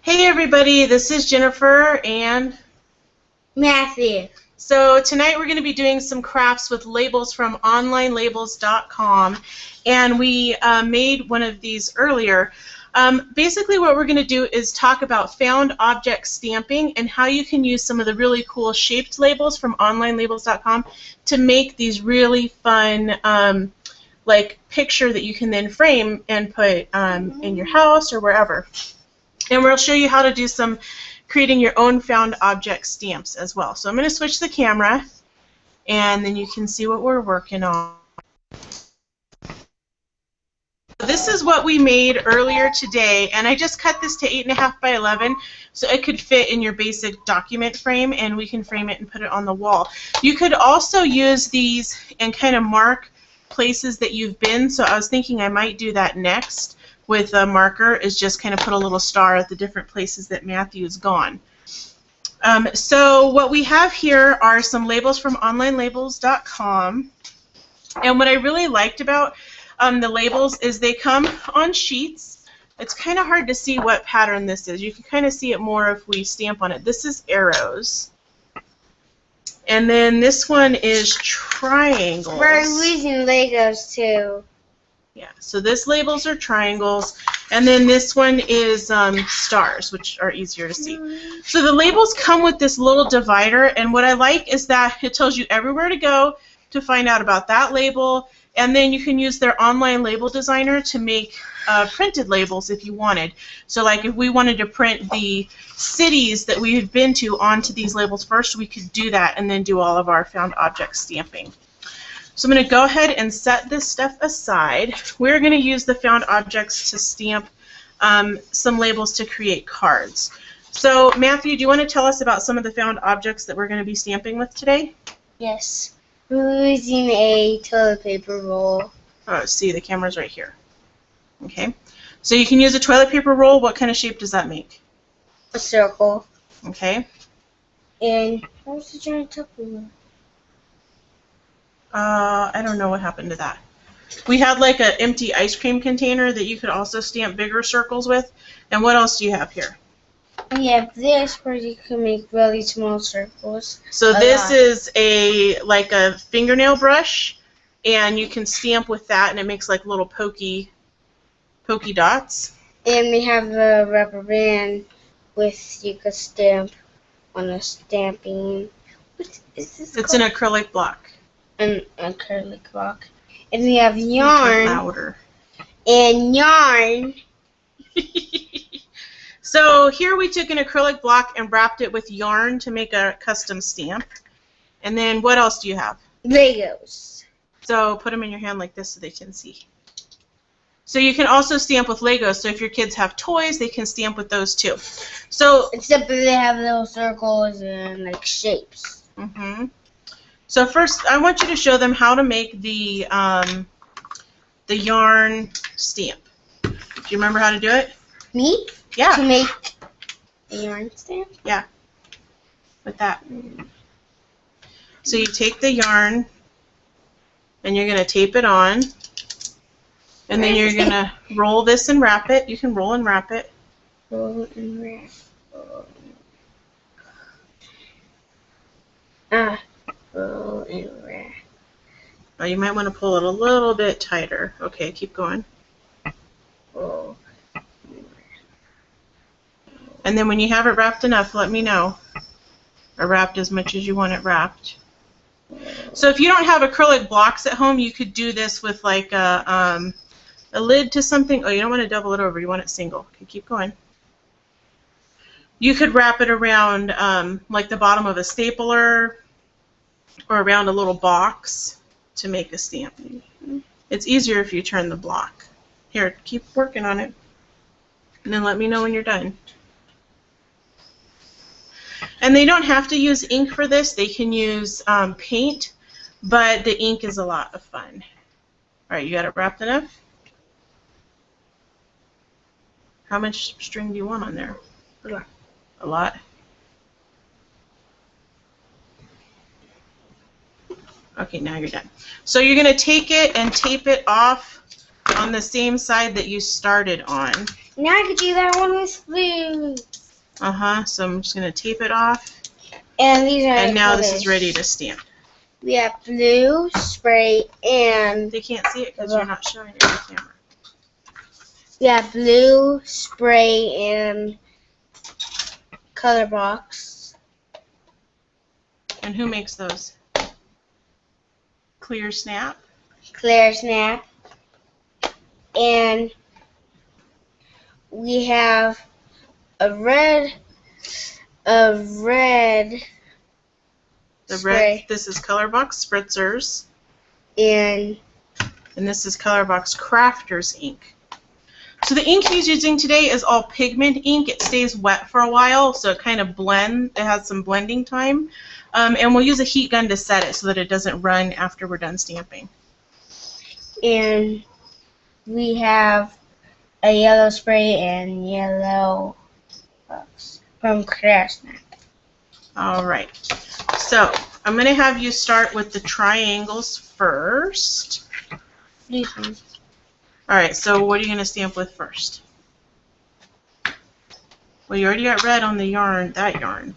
Hey everybody, this is Jennifer and Matthew. So tonight we're going to be doing some crafts with labels from onlinelabels.com, and we made one of these earlier. Basically what we're going to do is talk about found object stamping and how you can use some of the really cool shaped labels from onlinelabels.com to make these really fun like picture that you can then frame and put in your house or wherever. And we'll show you how to do some creating your own found object stamps as well. So I'm going to switch the camera, and then you can see what we're working on. This is what we made earlier today, and I just cut this to 8.5 by 11 so it could fit in your basic document frame, and we can frame it and put it on the wall. You could also use these and kind of mark places that you've been, so I was thinking I might do that next with a marker, is just kind of put a little star at the different places that Matthew's gone. So what we have here are some labels from onlinelabels.com, and what I really liked about the labels is they come on sheets. It's kind of hard to see what pattern this is. You can kind of see it more if we stamp on it. This is arrows. And then this one is triangles. We're using Legos too. Yeah, so this labels are triangles, and then this one is stars, which are easier to see. So the labels come with this little divider, and what I like is that it tells you everywhere to go to find out about that label, and then you can use their online label designer to make printed labels if you wanted. So like if we wanted to print the cities that we had been to onto these labels first, we could do that and then do all of our found object stamping. So I'm going to go ahead and set this stuff aside. We're going to use the found objects to stamp some labels to create cards. So Matthew, do you want to tell us about some of the found objects that we're going to be stamping with today? Yes. We're using a toilet paper roll. Oh, see, the camera's right here. Okay. So you can use a toilet paper roll. What kind of shape does that make? A circle. Okay. And where's the giant Tupperware? I don't know what happened to that. We had like an empty ice cream container that you could also stamp bigger circles with. And what else do you have here? We have this where you can make really small circles. So this is like a fingernail brush, and you can stamp with that, and it makes like little pokey dots. And we have a rubber band with you can stamp on a stamping. What is this It's called? an acrylic block. An acrylic block. And we have yarn. Louder. And yarn. So here we took an acrylic block and wrapped it with yarn to make a custom stamp. And then what else do you have? Legos. So put them in your hand like this so they can see. So you can also stamp with Legos. So if your kids have toys, they can stamp with those too. So except that they have little circles and like shapes. Mm-hmm. So first, I want you to show them how to make the yarn stamp. Do you remember how to do it? Me? Yeah. To make a yarn stamp? Yeah. With that. So you take the yarn, and you're going to tape it on, and then you're going to roll this and wrap it. You can roll and wrap it. Roll and wrap. Roll and wrap. Oh, you might want to pull it a little bit tighter. Okay, keep going. Roll. And then when you have it wrapped enough, let me know. Or wrapped as much as you want it wrapped. So if you don't have acrylic blocks at home, you could do this with like a lid to something. Oh, you don't want to double it over. You want it single. Okay, keep going. You could wrap it around like the bottom of a stapler or around a little box to make a stamp. It's easier if you turn the block. Here, keep working on it. And then let me know when you're done. And they don't have to use ink for this. They can use paint, but the ink is a lot of fun. All right, you got it wrapped enough? How much string do you want on there? A lot? Okay, now you're done. So you're going to take it and tape it off on the same side that you started on. Now I can do that one with blue. So I'm just going to tape it off. And these are And now colors. this is ready to stamp. We have blue, spray, and... They can't see it because you're not showing it on the camera. We have blue, spray, and color box. And who makes those? Clear Snap. Clear Snap. And we have a red spray. This is Color Box Spritzers. And this is Color Box Crafters ink. So the ink he's using today is all pigment ink. It stays wet for a while, so it kind of blends. It has some blending time. And we'll use a heat gun to set it so that it doesn't run after we're done stamping. And we have a yellow spray and yellow box from Clear Snap. All right. So I'm going to have you start with the triangles first. These ones. All right, so what are you going to stamp with first? Well, you already got red on the yarn, that yarn.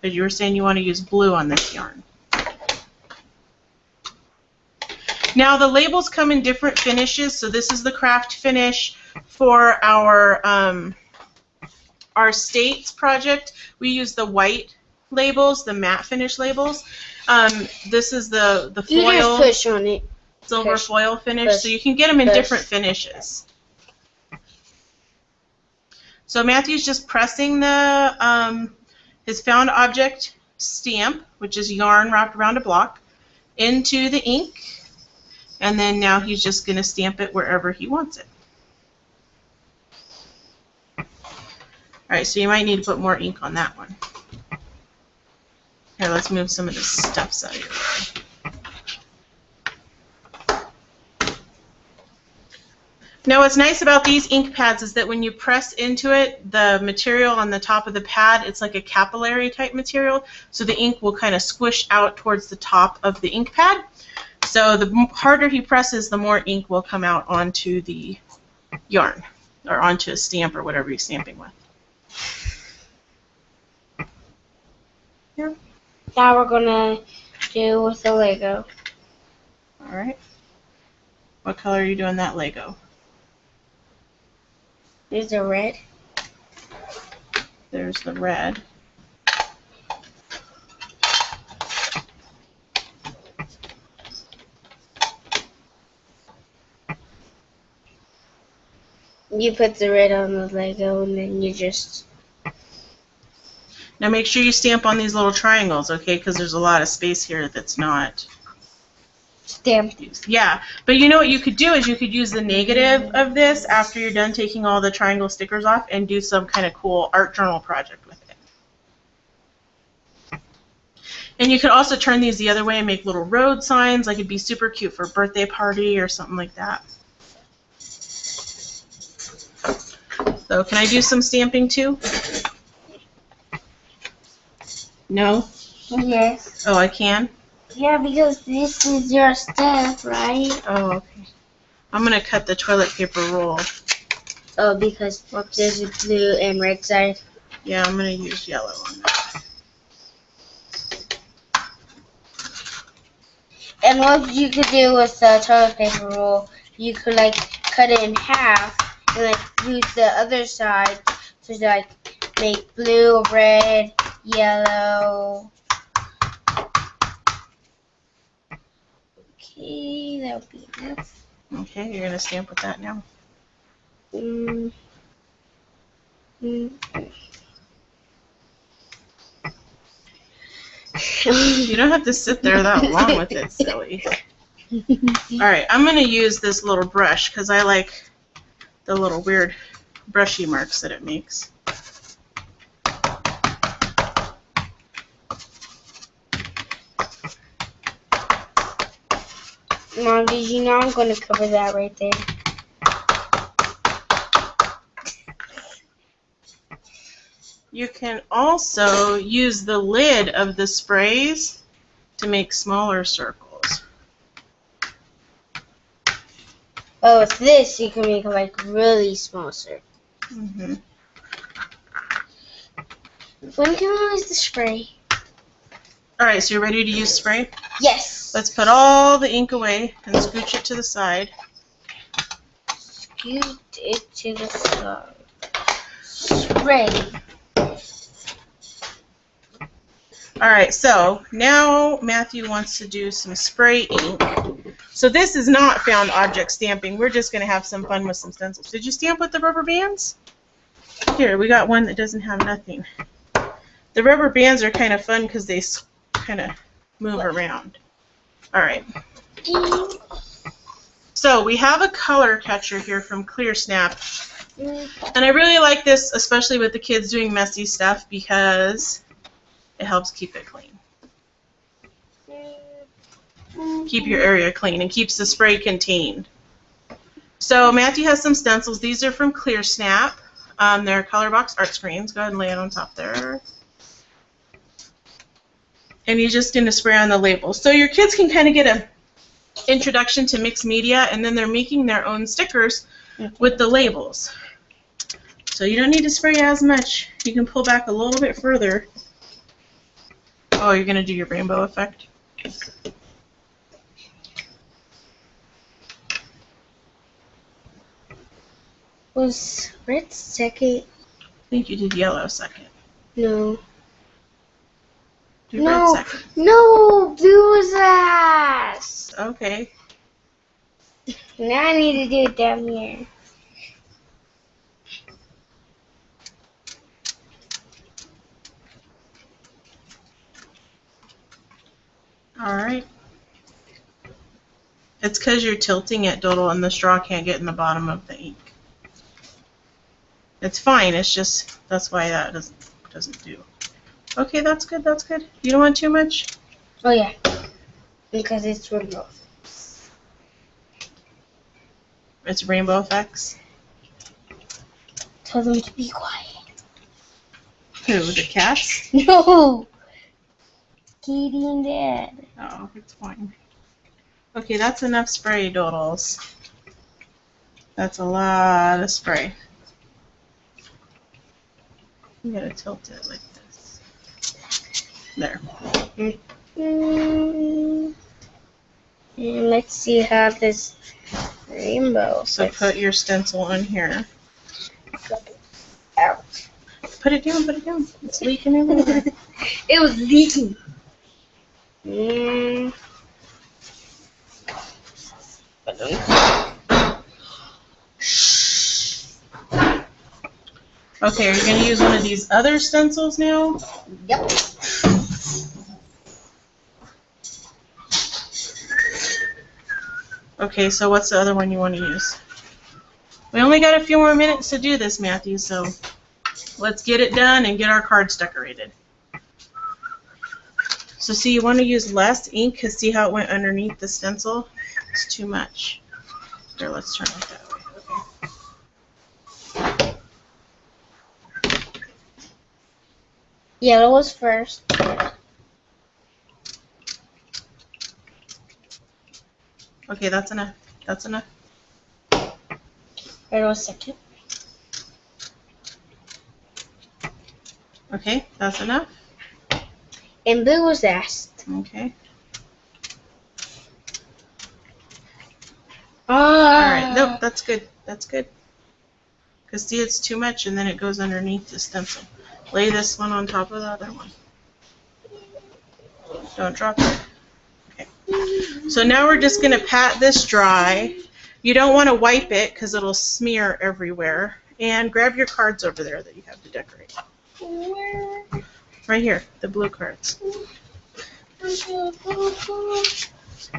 But you were saying you want to use blue on this yarn. Now the labels come in different finishes, so this is the craft finish for our States project. We use the white labels, the matte finish labels. This is the foil. You just push on it. Silver foil finish, so you can get them in different finishes. So Matthew's just pressing the his found object stamp, which is yarn wrapped around a block, into the ink, and then now he's just going to stamp it wherever he wants it. Alright, so you might need to put more ink on that one. Here, let's move some of this stuff out of your way. Now what's nice about these ink pads is that when you press into it, the material on the top of the pad, it's like a capillary type material, so the ink will kind of squish out towards the top of the ink pad. So the harder he presses, the more ink will come out onto the yarn, or onto a stamp or whatever he's stamping with. Here. Now we're going to do with the Lego. Alright. What color are you doing that Lego? There's the red. There's the red. You put the red on the Lego and then you just... Now make sure you stamp on these little triangles, okay? Because there's a lot of space here that's not stamped. Yeah, but you know what you could do is you could use the negative of this after you're done taking all the triangle stickers off and do some kind of cool art journal project with it. And you could also turn these the other way and make little road signs. Like it'd be super cute for a birthday party or something like that. So can I do some stamping too? No? Yes. Oh, I can? Yeah, because this is your stuff, right? Oh, okay. I'm going to cut the toilet paper roll. Oh, because there's a blue and red side. Yeah, I'm going to use yellow on that. And what you could do with the toilet paper roll, you could like cut it in half and like use the other side to like make blue, red, yellow. Okay, that'll be enough. Okay, you're going to stamp with that now. You don't have to sit there that long with it, silly. Alright, I'm going to use this little brush because I like the little weird brushy marks that it makes. Mom, did you know I'm going to cover that right there? You can also use the lid of the sprays to make smaller circles. Oh, with this you can make it like really small circle. Mm-hmm. When can we use the spray? Alright, so you're ready to use spray? Yes. Let's put all the ink away and scooch it to the side. Scoot it to the side. Spray. Alright, so now Matthew wants to do some spray ink. So this is not found object stamping. We're just going to have some fun with some stencils. Did you stamp with the rubber bands? Here, we got one that doesn't have nothing. The rubber bands are kind of fun because they kind of move around. Alright. So we have a color catcher here from Clear Snap. And I really like this, especially with the kids doing messy stuff, because it helps keep it clean. Keep your area clean and keeps the spray contained. So Matthew has some stencils. These are from Clear Snap. They're color box art screens. Go ahead and lay it on top there. And you're just going to spray on the labels. So your kids can kind of get an introduction to mixed media, and then they're making their own stickers with the labels. So you don't need to spray as much. You can pull back a little bit further. Oh, you're going to do your rainbow effect? Was red second? I think you did yellow second. No. Do red second. No, blue was last. Okay. Now I need to do it down here. Alright. It's because you're tilting it, Doodle, and the straw can't get in the bottom of the ink. It's fine, it's just, that's why that doesn't do. Okay, that's good, that's good. You don't want too much? Oh yeah, because it's rainbow. It's rainbow effects. Tell them to be quiet. Who, the cats? No! Katie and Dad. Oh, it's fine. Okay, that's enough spray, Doodles. That's a lot of spray. You gotta tilt it like this. There. Let's see how this rainbow. So put your stencil on here. Ouch. Put it down, put it down. It's leaking everywhere. It was leaking. Okay, are you going to use one of these other stencils now? Yep. Okay, so what's the other one you want to use? We only got a few more minutes to do this, Matthew, so let's get it done and get our cards decorated. So see, you want to use less ink because see how it went underneath the stencil? It's too much. Here, let's turn it that way. Okay. Yellow was first. Okay, that's enough. That's enough. Red was second. Okay, that's enough. And blue was last. Okay. Ah. Alright, nope, that's good. That's good. Because see, it's too much and then it goes underneath the stencil. Lay this one on top of the other one. Don't drop it. Okay. So now we're just going to pat this dry. You don't want to wipe it because it'll smear everywhere. And grab your cards over there that you have to decorate. Where? Right here, the blue cards.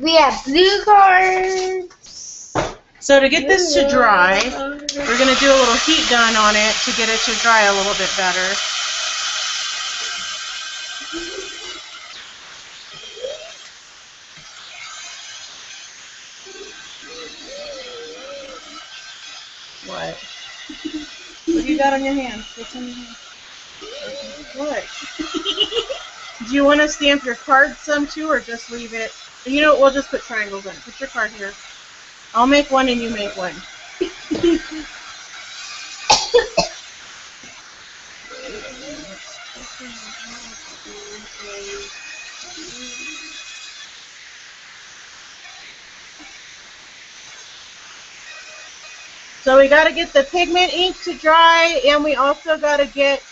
We have blue cards. So to get this to dry, we're going to do a little heat gun on it to get it to dry a little bit better. What? What do you got on your hand? What's on your hand? What? Do you want to stamp your card some too, or just leave it? You know, we'll just put triangles on it. Put your card here. I'll make one and you make one. So we got to get the pigment ink to dry, and we also got to get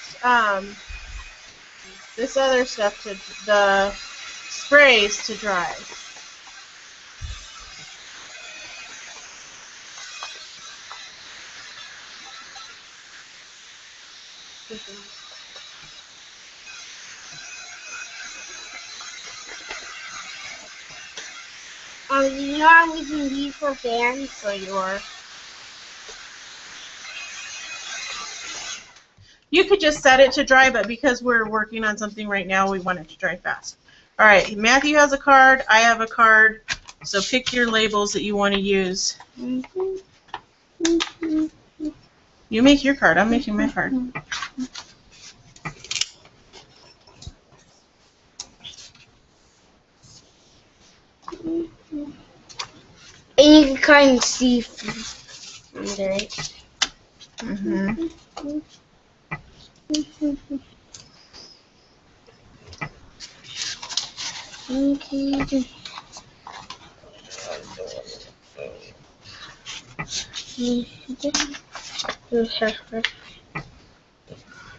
this other stuff, the sprays, to dry. You know I'm using these for fans? So you are. You could just set it to dry, but because we're working on something right now, we want it to dry fast. All right, Matthew has a card. I have a card. So pick your labels that you want to use. You make your card. I'm making my card. And you can kind of see under it. Okay.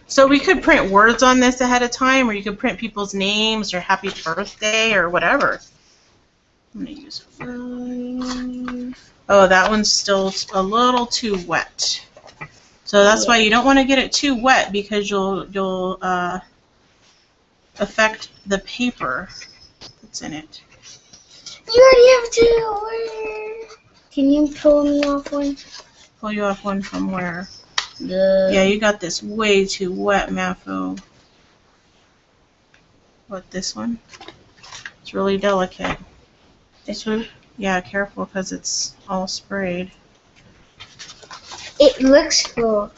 So we could print words on this ahead of time, or you could print people's names or happy birthday or whatever. I'm going to use oh, that one's still a little too wet. So that's why you don't want to get it too wet, because you'll affect the paper that's in it. You already have two. Can you pull me off one? Pull you off one from where? Yeah, you got this way too wet, Mafu. What, this one? It's really delicate. This one? Yeah, careful, because it's all sprayed. It looks cool.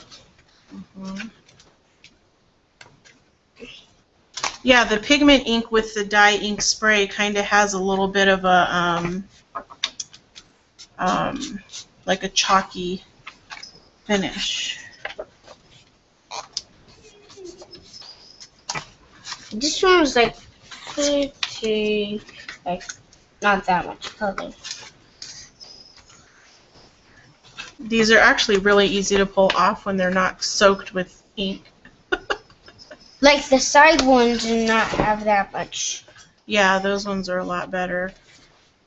Yeah, the pigment ink with the dye ink spray kind of has a little bit of a like a chalky finish. This one was like pretty, like not that much color. These are actually really easy to pull off when they're not soaked with ink. Like the side ones do not have that much. Yeah, those ones are a lot better.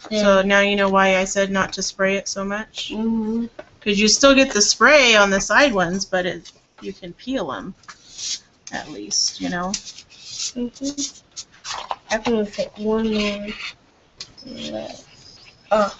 Yeah. So now you know why I said not to spray it so much. Mhm. Because you still get the spray on the side ones, but you can peel them, at least, you know. Mhm. I can fit one more. Oh.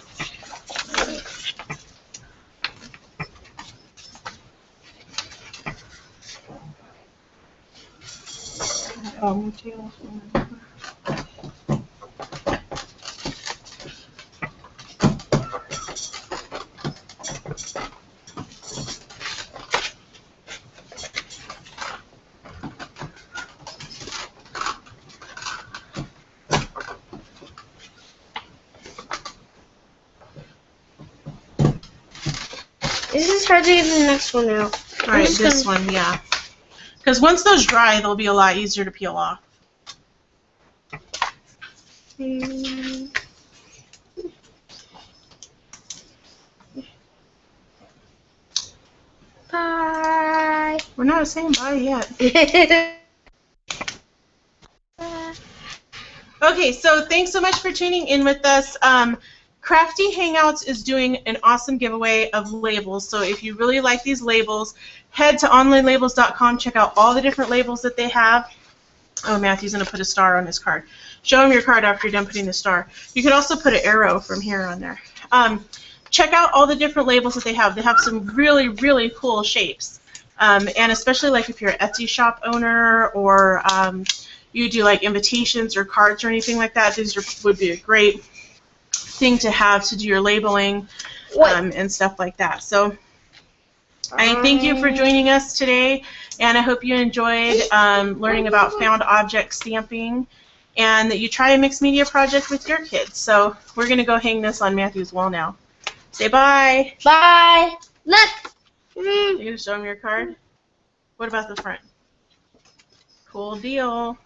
This is hard to get the next one out. Alright, this one, yeah. Because once those dry, they'll be a lot easier to peel off. Bye. We're not saying bye yet. Okay, so thanks so much for tuning in with us. Crafty Hangouts is doing an awesome giveaway of labels. So if you really like these labels, head to onlinelabels.com, check out all the different labels that they have. Oh, Matthew's going to put a star on his card. Show him your card after you're done putting the star. You can also put an arrow from here on there. Check out all the different labels that they have. They have some really, really cool shapes. And especially like if you're an Etsy shop owner, or you do like invitations or cards or anything like that, these would be a great thing to have to do your labeling and stuff like that. So I thank you for joining us today, and I hope you enjoyed learning about found object stamping, and that you try a mixed media project with your kids. So we're going to go hang this on Matthew's wall now. Say bye. Bye. Look. You gonna show them your card? What about the front? Cool deal. All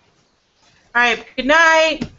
right. Good night.